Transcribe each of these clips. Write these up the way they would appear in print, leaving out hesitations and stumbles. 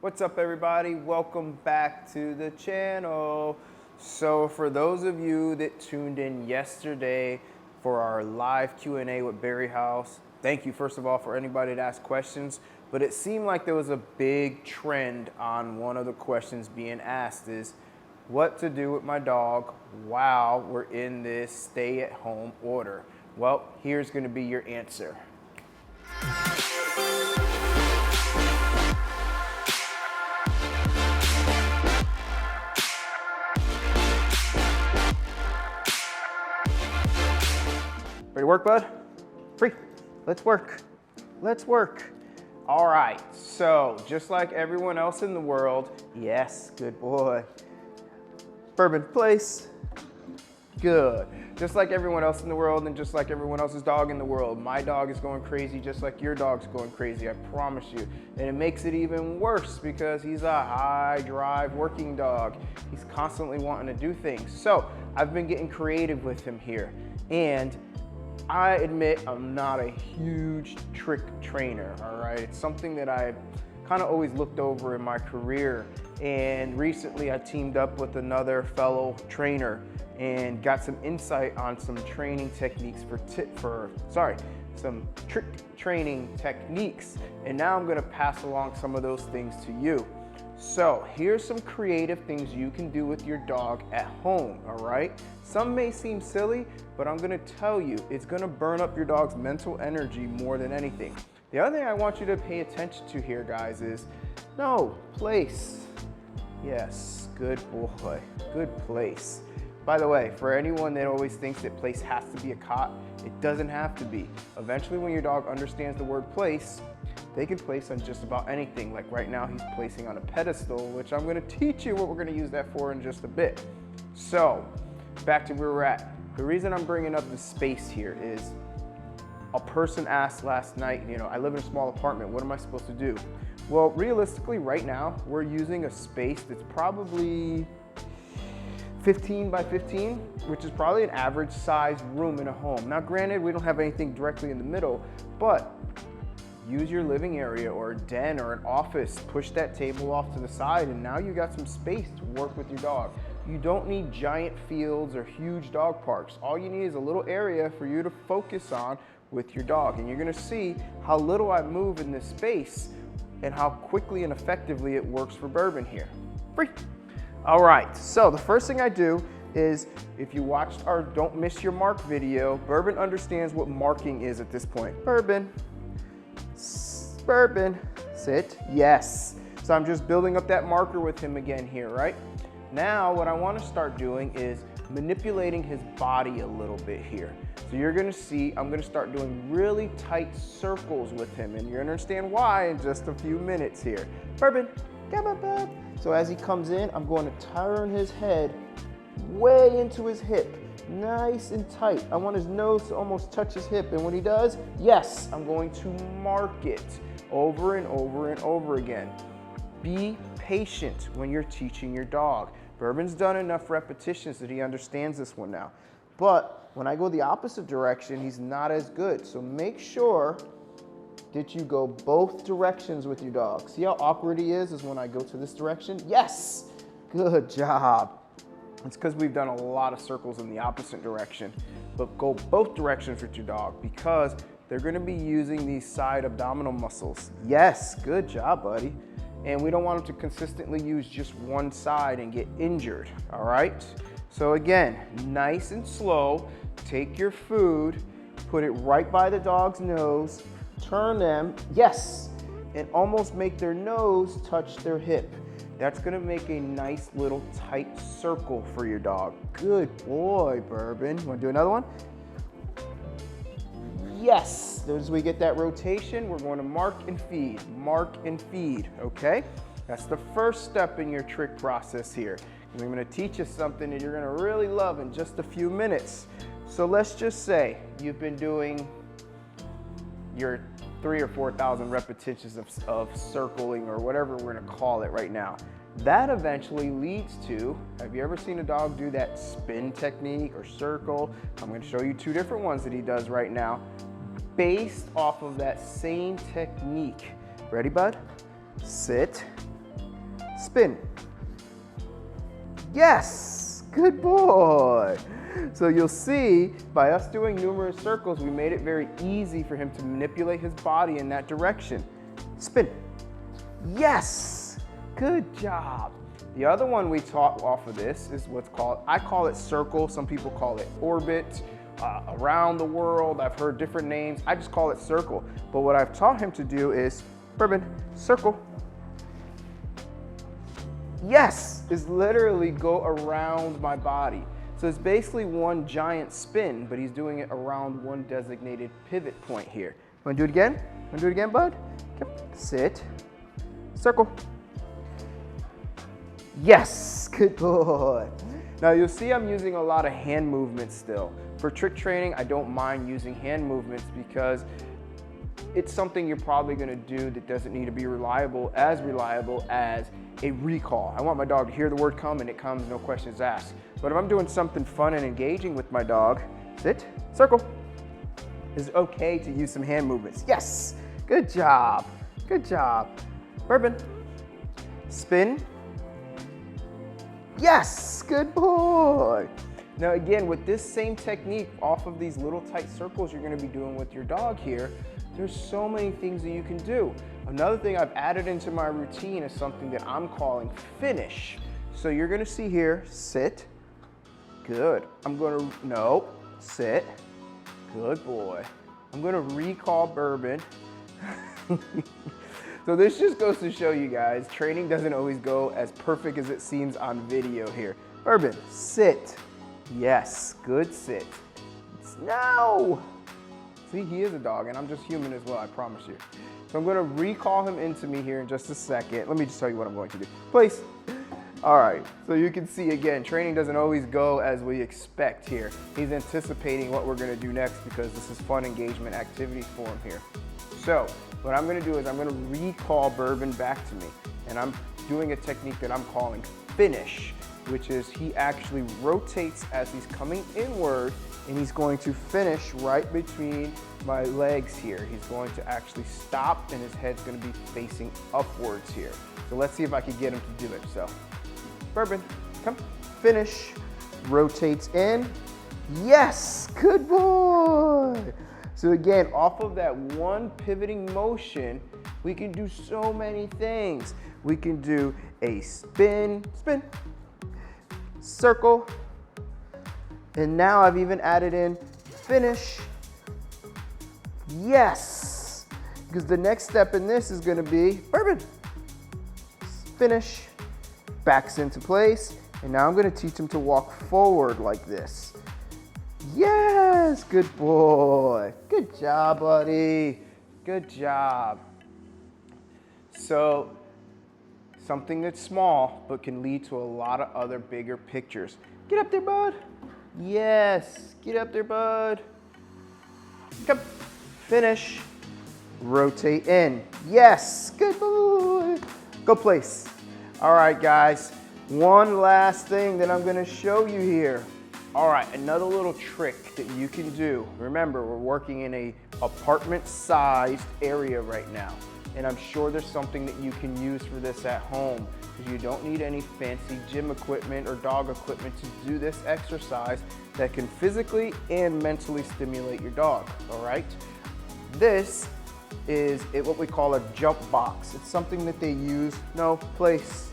What's up, everybody? Welcome back to the channel. So for those of you that tuned in yesterday for our live Q&A with Barry House, thank you first of all for anybody that asked questions, but it seemed like there was a big trend on one of the questions being asked is what to do with my dog while we're in this stay-at-home order. Well, here's gonna be your answer. Ready to work, bud? Free. Let's work. Let's work. All right, so just like everyone else in the world, yes, good boy. Bourbon, place. Good. Just like everyone else in the world and just like everyone else's dog in the world, my dog is going crazy just like your dog's going crazy, I promise you. And it makes it even worse because he's a high drive working dog. He's constantly wanting to do things. So I've been getting creative with him here. And I admit I'm not a huge trick trainer, all right? It's something that I've kind of always looked over in my career. And recently I teamed up with another fellow trainer and got some insight on some training techniques some trick training techniques. And now I'm gonna pass along some of those things to you. So here's some creative things you can do with your dog at home, all right? Some may seem silly, but I'm gonna tell you, it's gonna burn up your dog's mental energy more than anything. The other thing I want you to pay attention to here, guys, is no, place. Yes, good boy, good place. By the way, for anyone that always thinks that place has to be a cot, it doesn't have to be. Eventually, when your dog understands the word place, they can place on just about anything. Like right now, he's placing on a pedestal, which I'm gonna teach you what we're gonna use that for in just a bit. So, back to where we're at. The reason I'm bringing up the space here is a person asked last night, I live in a small apartment, what am I supposed to do? Well, realistically, right now, we're using a space that's probably 15 by 15, which is probably an average size room in a home. Now, granted, we don't have anything directly in the middle, but use your living area or a den or an office, push that table off to the side, and now you got some space to work with your dog. You don't need giant fields or huge dog parks. All you need is a little area for you to focus on with your dog. And you're gonna see how little I move in this space and how quickly and effectively it works for Bourbon here. Free. All right, so the first thing I do is, if you watched our Don't Miss Your Mark video, Bourbon understands what marking is at this point. Bourbon, sit, yes. So I'm just building up that marker with him again here, right? Now what I want to start doing is manipulating his body a little bit here. So you're gonna see, I'm gonna start doing really tight circles with him, and you're gonna understand why in just a few minutes here. Bourbon, come on, bud. So as he comes in, I'm going to turn his head way into his hip, nice and tight. I want his nose to almost touch his hip, and when he does, yes, I'm going to mark it over and over and over again. Be patient when you're teaching your dog. Bourbon's done enough repetitions that he understands this one now. But when I go the opposite direction, he's not as good. So make sure that you go both directions with your dog. See how awkward he is when I go to this direction? Yes, good job. It's because we've done a lot of circles in the opposite direction, but go both directions with your dog because they're gonna be using these side abdominal muscles. Yes, good job, buddy. And we don't want them to consistently use just one side and get injured, all right? So again, nice and slow, take your food, put it right by the dog's nose, turn them, yes, and almost make their nose touch their hip. That's gonna make a nice little tight circle for your dog. Good boy, Bourbon. You wanna do another one? Yes, as we get that rotation, we're going to mark and feed, okay? That's the first step in your trick process here. And I'm gonna teach you something that you're gonna really love in just a few minutes. So let's just say you've been doing your 3,000 or 4,000 repetitions of circling or whatever we're gonna call it right now. That eventually leads to, have you ever seen a dog do that spin technique or circle? I'm gonna show you two different ones that he does right now, based off of that same technique. Ready, bud? Sit, spin. Yes, good boy. So you'll see, by us doing numerous circles, we made it very easy for him to manipulate his body in that direction. Spin. Yes, good job. The other one we taught off of this is what's called, I call it circle, some people call it orbit, around the world. I've heard different names. I just call it circle. But what I've taught him to do is, Bourbon, circle. Yes, is literally go around my body. So it's basically one giant spin, but he's doing it around one designated pivot point here. Wanna do it again? Wanna do it again, bud? Sit, circle. Yes, good boy. Now you'll see I'm using a lot of hand movements still. For trick training, I don't mind using hand movements because it's something you're probably gonna do that doesn't need to be reliable as a recall. I want my dog to hear the word come and it comes, no questions asked. But if I'm doing something fun and engaging with my dog, sit, circle. It's okay to use some hand movements. Yes, good job, good job. Bourbon, spin. Yes, good boy. Now again, with this same technique off of these little tight circles you're gonna be doing with your dog here, there's so many things that you can do. Another thing I've added into my routine is something that I'm calling finish. So you're gonna see here, sit, good. I'm gonna, no, sit, good boy. I'm gonna recall Bourbon. So this just goes to show you guys, training doesn't always go as perfect as it seems on video here. Bourbon, sit. Yes, good sit. No. See, he is a dog and I'm just human as well, I promise you. So I'm gonna recall him into me here in just a second. Let me just tell you what I'm going to do. Place. All right, so you can see again, training doesn't always go as we expect here. He's anticipating what we're gonna do next because this is fun engagement activities for him here. So what I'm gonna do is I'm gonna recall Bourbon back to me, and I'm doing a technique that I'm calling finish, which is he actually rotates as he's coming inward, and he's going to finish right between my legs here. He's going to actually stop, and his head's gonna be facing upwards here. So let's see if I can get him to do it. So, Bourbon, come, finish, rotates in. Yes, good boy. So again, off of that one pivoting motion, we can do so many things. We can do a spin, spin, circle, and now I've even added in finish. Yes, because the next step in this is gonna be Bourbon, finish, backs into place, and now I'm gonna teach him to walk forward like this. Yes, good boy. Good job, buddy. Good job. So, something that's small, but can lead to a lot of other bigger pictures. Get up there, bud. Yes, get up there, bud. Come, finish, rotate in. Yes, good boy. Go place. All right, guys, one last thing that I'm gonna show you here. All right, another little trick that you can do. Remember, we're working in a apartment-sized area right now, and I'm sure there's something that you can use for this at home, because you don't need any fancy gym equipment or dog equipment to do this exercise that can physically and mentally stimulate your dog, all right? This is what we call a jump box. It's something that they use, no place,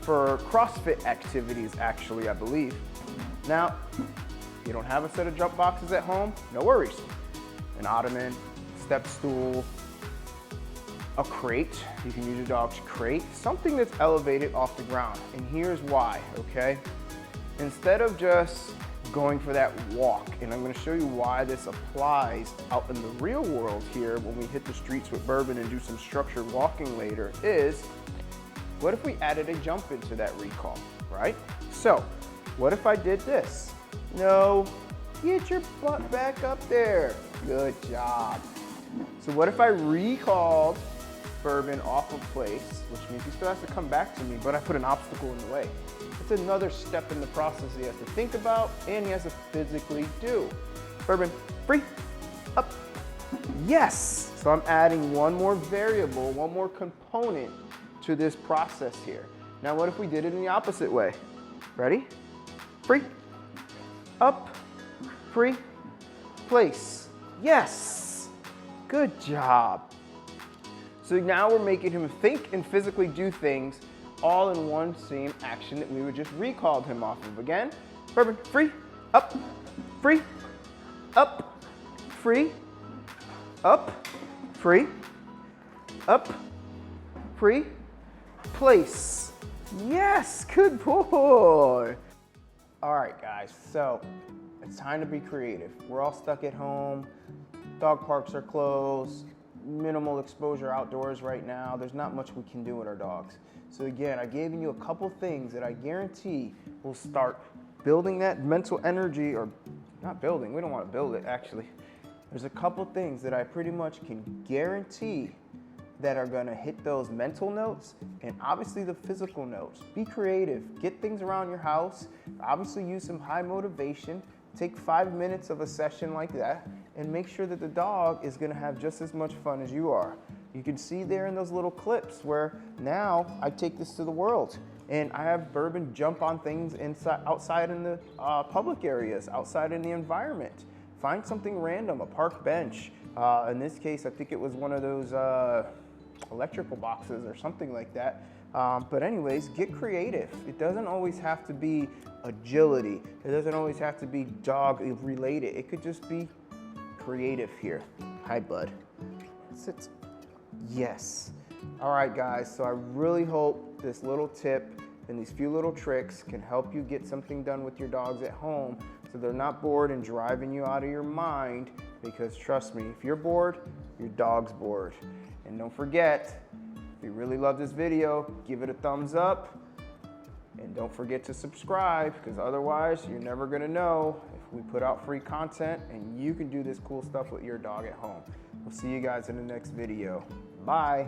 for CrossFit activities, actually, I believe. Now, you don't have a set of jump boxes at home, no worries. An ottoman, step stool, a crate, you can use your dog's crate, something that's elevated off the ground. And here's why, okay? Instead of just going for that walk, and I'm gonna show you why this applies out in the real world here when we hit the streets with Bourbon and do some structured walking later, is what if we added a jump into that recall, right? So, what if I did this? No, get your butt back up there. Good job. So what if I recalled Bourbon off of place, which means he still has to come back to me, but I put an obstacle in the way. It's another step in the process he has to think about and he has to physically do. Bourbon, free, up. Yes, so I'm adding one more variable, one more component to this process here. Now what if we did it in the opposite way? Ready? Free, up, free, place. Yes, good job. So now we're making him think and physically do things all in one same action that we would just recalled him off of. Again, Bourbon, free, up, free, up, free, up, free, up, free, place. Yes, good boy. All right, guys, so it's time to be creative. We're all stuck at home. Dog parks are closed. Minimal exposure outdoors right now. There's not much we can do with our dogs. So again, I gave you a couple things that I guarantee will start building that mental energy, or not building, we don't want to build it actually. There's a couple things that I pretty much can guarantee that are gonna hit those mental notes and obviously the physical notes. Be creative, get things around your house, obviously use some high motivation, take 5 minutes of a session like that and make sure that the dog is gonna have just as much fun as you are. You can see there in those little clips where now I take this to the world and I have Bourbon jump on things outside in the public areas, outside in the environment. Find something random, a park bench. In this case, I think it was one of those electrical boxes or something like that. But anyways, get creative. It doesn't always have to be agility. It doesn't always have to be dog related. It could just be creative here. Hi, bud. Sit. Yes. All right, guys, so I really hope this little tip and these few little tricks can help you get something done with your dogs at home so they're not bored and driving you out of your mind, because trust me, if you're bored, your dog's bored. And don't forget, if you really love this video, give it a thumbs up and don't forget to subscribe, because otherwise you're never gonna know if we put out free content and you can do this cool stuff with your dog at home. We'll see you guys in the next video. Bye.